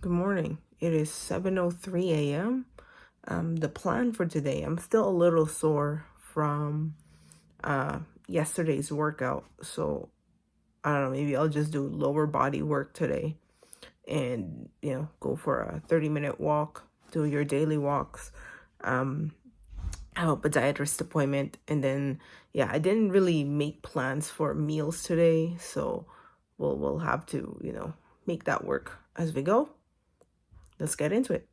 Good morning. It is 7:03 a.m. The plan for today, I'm still a little sore from yesterday's workout. So I don't know, maybe I'll just do lower body work today and, go for a 30-minute walk, do your daily walks. I have a podiatrist appointment, and then I didn't really make plans for meals today, so we'll have to, make that work as we go. Let's get into it.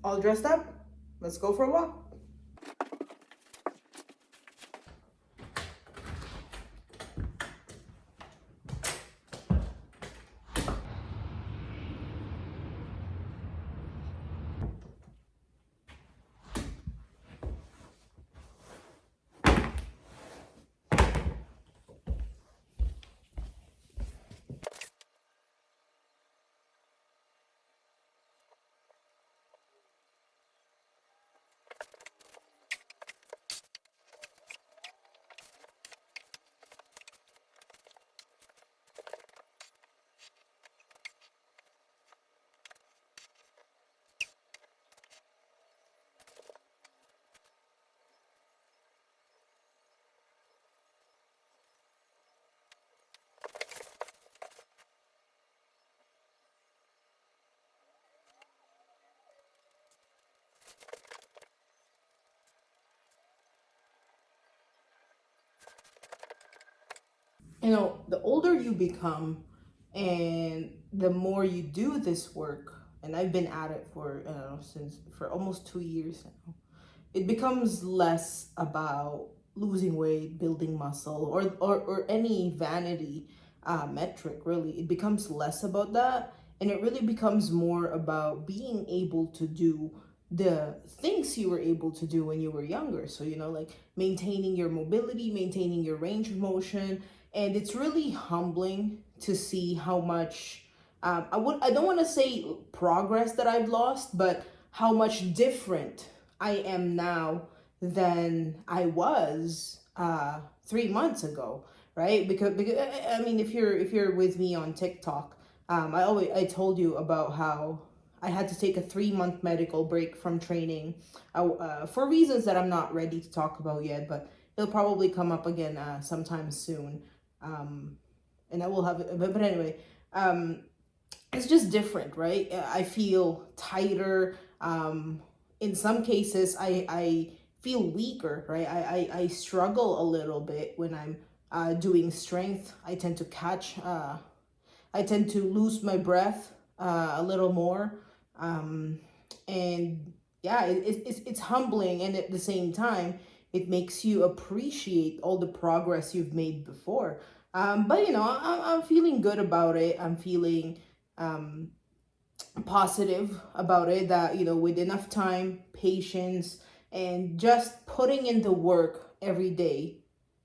All dressed up? Let's go for a walk. The older you become and the more you do this work, and I've been at it for since for almost 2 years now, it becomes less about losing weight, building muscle, or any vanity metric. Really, it becomes less about that, and it really becomes more about being able to do the things you were able to do when you were younger. So like maintaining your mobility, maintaining your range of motion, and it's really humbling to see how much I don't want to say progress that I've lost, but how much different I am now than I was 3 months ago, right? Because I mean, if you're with me on TikTok, I told you about how I had to take a 3 month medical break from training for reasons that I'm not ready to talk about yet, but it'll probably come up again sometime soon. Um, and I will have it, but anyway, um, it's just different, right? I feel tighter. In some cases, I feel weaker, right? I struggle a little bit when I'm doing strength. I tend to lose my breath a little more. Um, and yeah, it's humbling. And at the same time, it makes you appreciate all the progress you've made before. But I'm feeling good about it. I'm feeling um, positive about it, that with enough time, patience, and just putting in the work every day,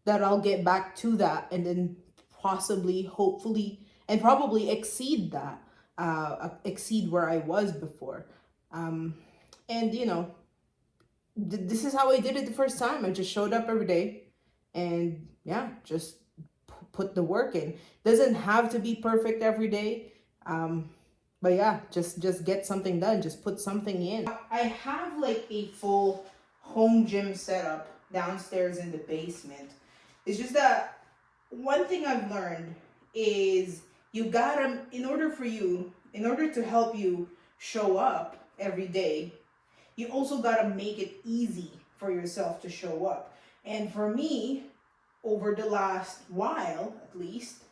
that I'll get back to that, and then possibly, hopefully, and probably exceed that, exceed where I was before. And this is how I did it the first time. I just showed up every day, and yeah, just put the work in. Doesn't have to be perfect every day. But yeah, just get something done. Just put something in. I have like a full home gym setup downstairs in the basement. It's just that one thing I've learned is you gotta, in order to help you show up every day, you also gotta make it easy for yourself to show up. And for me, over the last while at least,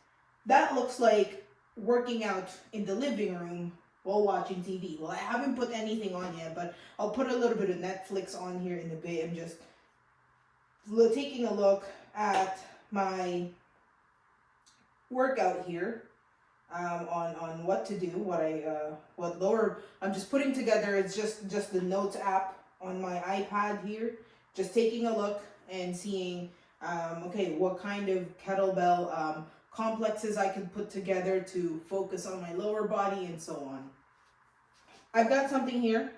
that looks like working out in the living room while watching TV. Well, I haven't put anything on yet, but I'll put a little bit of Netflix on here in a bit. I'm just taking a look at my workout here, on what to do, what lower. I'm just putting together. It's just the notes app on my iPad here. Just taking a look and seeing, okay, what kind of kettlebell complexes I can put together to focus on my lower body and so on. I've got something here.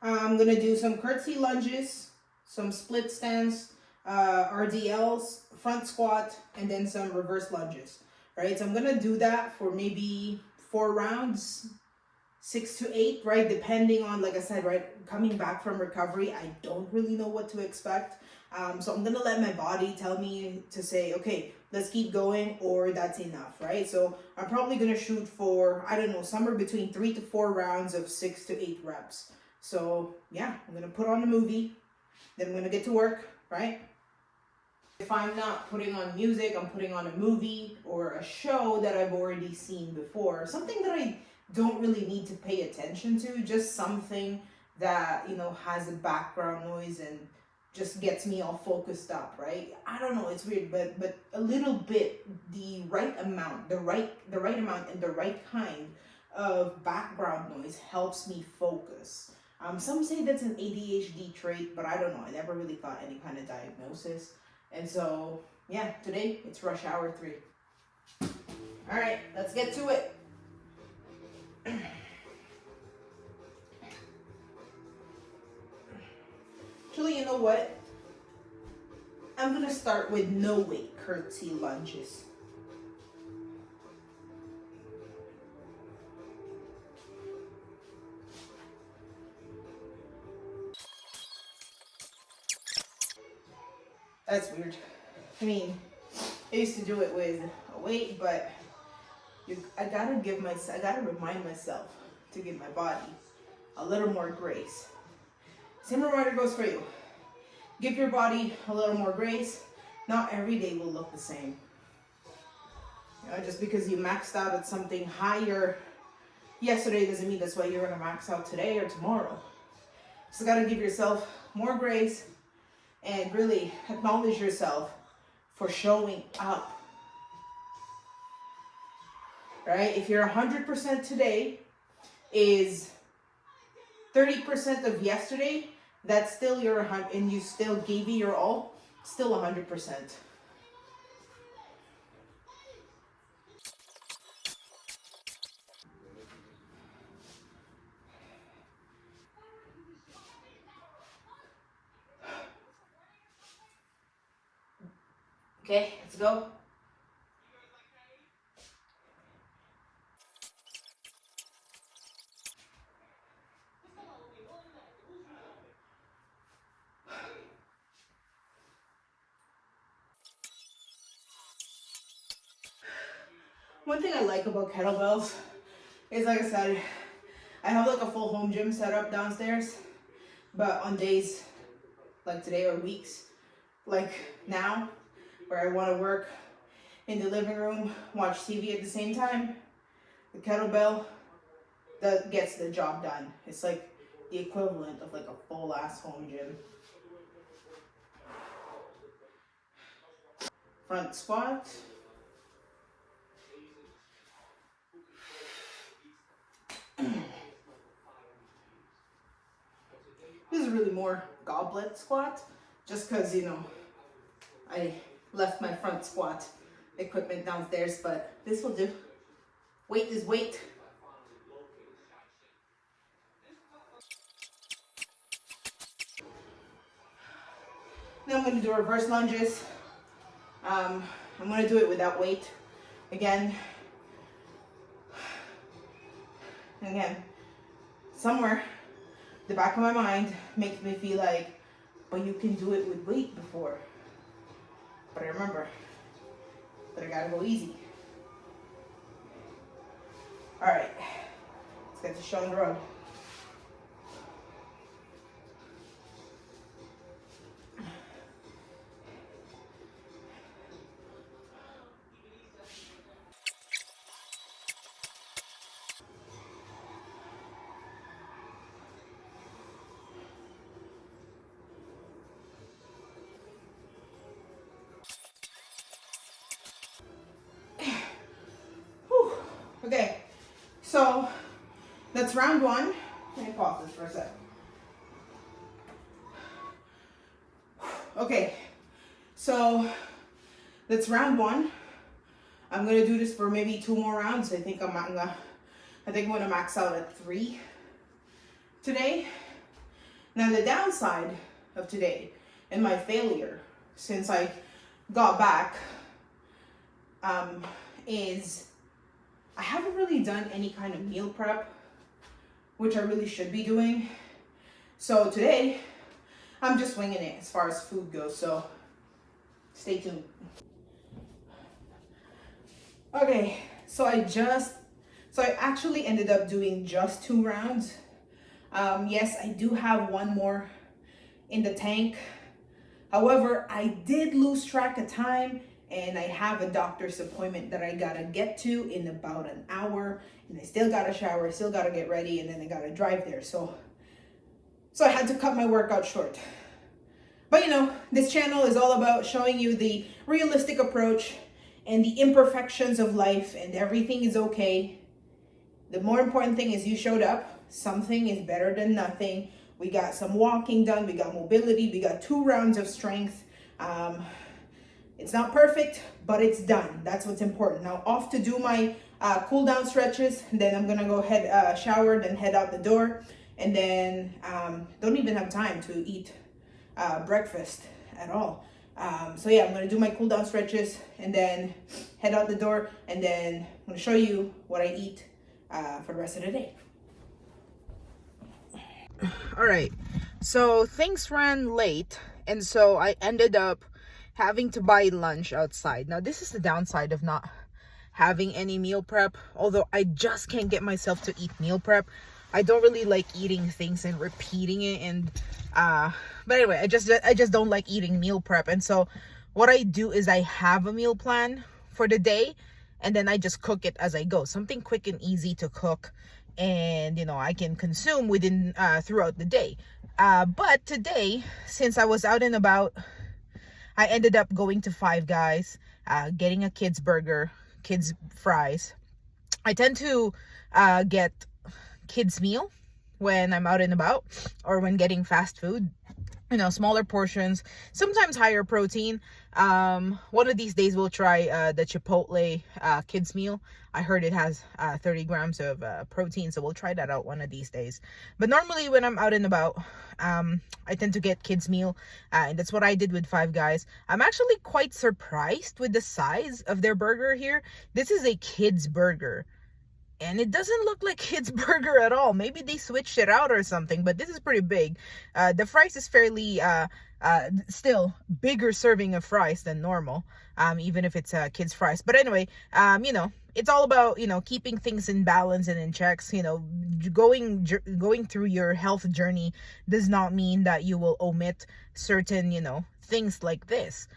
I'm going to do some curtsy lunges, some split stance, RDLs, front squat, and then some reverse lunges. Right? So I'm going to do that for maybe 4 rounds, 6 to 8, right? Depending on, like I said, right, coming back from recovery, I don't really know what to expect. So I'm going to let my body tell me to say, okay, let's keep going, or that's enough, right? So I'm probably going to shoot for, I don't know, somewhere between 3 to 4 rounds of 6 to 8 reps. So yeah, I'm going to put on a movie, then I'm going to get to work, right? If I'm not putting on music, I'm putting on a movie or a show that I've already seen before. Something that I don't really need to pay attention to, just something that, you know, has a background noise and just gets me all focused up, right? I don't know, it's weird, but a little bit, the right amount, the right amount and the right kind of background noise helps me focus. Some say that's an ADHD trait, but I don't know. I never really got any kind of diagnosis. And so, yeah, today it's rush hour 3. All right, let's get to it. Actually, you know what? I'm going to start with no weight curtsy lunges. That's weird. I mean, I used to do it with a weight, but I gotta remind myself to give my body a little more grace. Same reminder goes for you. Give your body a little more grace. Not every day will look the same. You know, just because you maxed out at something higher yesterday doesn't mean that's what you're gonna max out today or tomorrow. Just gotta give yourself more grace and really acknowledge yourself for showing up. Right? If you're 100% today is 30% of yesterday, that's still your 100, and you still gave it your all, still 100%. Okay, let's go. One thing I like about kettlebells is, like I said, I have like a full home gym set up downstairs, but on days like today or weeks like now where I want to work in the living room, watch TV at the same time, the kettlebell that gets the job done. It's like the equivalent of like a full ass home gym. Front squat. This is really more goblet squat, just because, you know, I left my front squat equipment downstairs, but this will do. Weight is weight. Now I'm going to do reverse lunges. I'm going to do it without weight. Again, somewhere the back of my mind makes me feel like, but you can do it with weight before. But I remember that I gotta go easy. All right, let's get the show on the road. Whew. Okay, so that's round 1. Let me pause this for a sec. Okay, so that's round 1. I'm gonna do this for maybe 2 more rounds. I think I'm gonna max out at 3. today. Now the downside of today and my failure since I got back is I haven't really done any kind of meal prep, which I really should be doing. So today I'm just winging it as far as food goes, so stay tuned. Okay, so I actually ended up doing just 2 rounds. Yes, I do have one more in the tank. However, I did lose track of time and I have a doctor's appointment that I gotta get to in about an hour, and I still gotta shower, I still gotta get ready, and then I gotta drive there. So I had to cut my workout short. But you know, this channel is all about showing you the realistic approach and the imperfections of life, and everything is okay. The more important thing is you showed up. Something is better than nothing. We got some walking done, we got mobility, we got 2 rounds of strength. It's not perfect, but it's done. That's what's important. Now off to do my cool down stretches. Then I'm gonna go head shower, then head out the door, and then don't even have time to eat breakfast at all. So yeah, I'm gonna do my cool down stretches and then head out the door, and then I'm gonna show you what I eat for the rest of the day. All right, so things ran late, and so I ended up having to buy lunch outside. Now this is the downside of not having any meal prep, although I just can't get myself to eat meal prep. I don't really like eating things and repeating it, and but anyway, I just don't like eating meal prep. And so what I do is I have a meal plan for the day, and then I just cook it as I go, something quick and easy to cook, and you know, I can consume within throughout the day. But today, since I was out and about, I ended up going to Five Guys, getting a kid's burger, kids fries. I tend to get kids meal when I'm out and about, or when getting fast food, you know, smaller portions, sometimes higher protein. One of these days we'll try the Chipotle kids meal. I heard it has 30 grams of protein, so we'll try that out one of these days. But normally when I'm out and about, I tend to get kids meal, and that's what I did with Five Guys. I'm actually quite surprised with the size of their burger here. This is a kids burger, and it doesn't look like kids burger at all. Maybe they switched it out or something, but this is pretty big. The fries is fairly still bigger serving of fries than normal, even if it's kids fries. But anyway, you know, it's all about, you know, keeping things in balance and in checks. You know, going through your health journey does not mean that you will omit certain, you know, things like this.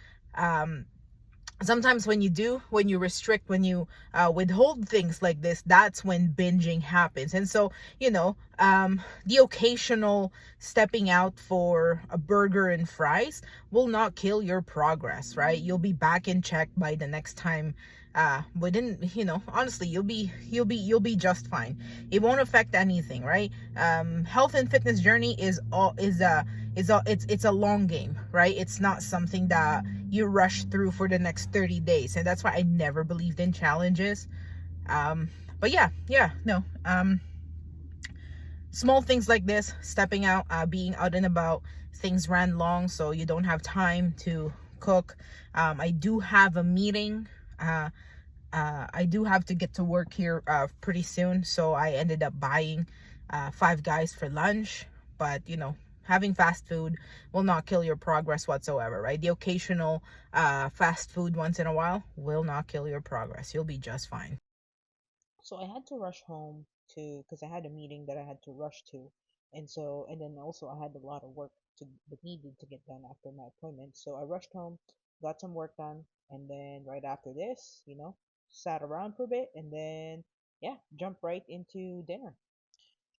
Sometimes when you restrict, when you withhold things like this, that's when binging happens. And so, you know, the occasional stepping out for a burger and fries will not kill your progress, right? You'll be back in check by the next time. Within, you know, honestly, you'll be just fine. It won't affect anything, right? Health and fitness journey is a long game, right? It's not something that you rush through for the next 30 days. And that's why I never believed in challenges. But no. Small things like this, stepping out, being out and about, things ran long, so you don't have time to cook. I do have a meeting. I do have to get to work here pretty soon, so I ended up buying Five Guys for lunch. But you know, having fast food will not kill your progress whatsoever, right? The occasional fast food once in a while will not kill your progress. You'll be just fine. So I had to rush home because I had a meeting that I had to rush to, and then also I had a lot of work that needed to get done after my appointment. So I rushed home, got some work done, and then right after this, you know, sat around for a bit, and then yeah, jump right into dinner.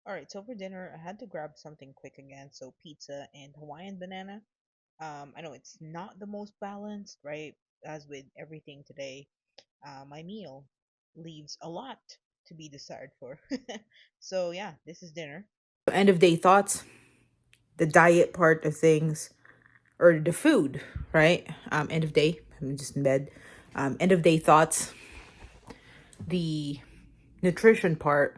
All right, so for dinner, I had to grab something quick again. So pizza and Hawaiian banana. I know it's not the most balanced, right? As with everything today, my meal leaves a lot to be desired for. So yeah, this is dinner. End of day thoughts, the diet part of things, or the food, right? End of day, I'm just in bed. End of day thoughts, the nutrition part,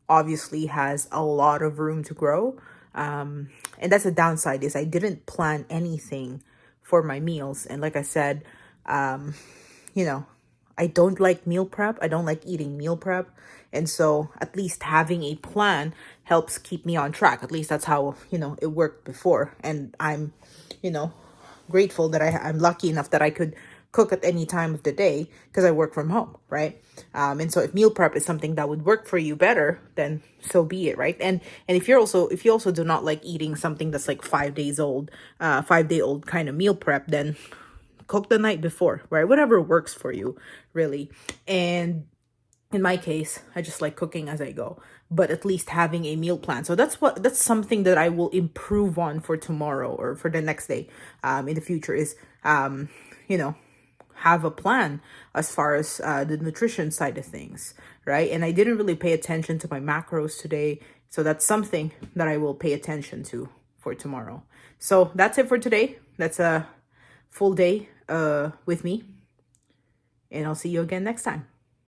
obviously has a lot of room to grow. And that's the downside, is I didn't plan anything for my meals. And like I said, you know, I don't like meal prep. I don't like eating meal prep. And so at least having a plan helps keep me on track. At least that's how, it worked before. And I'm, you know, grateful that I'm lucky enough that I could cook at any time of the day because I work from home, right? And so if meal prep is something that would work for you better, then so be it, right? And if you also do not like eating something that's like 5 days old, 5 day old kind of meal prep, then cook the night before, right? Whatever works for you, really. And in my case, I just like cooking as I go, but at least having a meal plan. So that's something that I will improve on for tomorrow or for the next day, in the future, is, you know, have a plan as far as the nutrition side of things, right? And I didn't really pay attention to my macros today. So that's something that I will pay attention to for tomorrow. So that's it for today. That's a full day with me. And I'll see you again next time.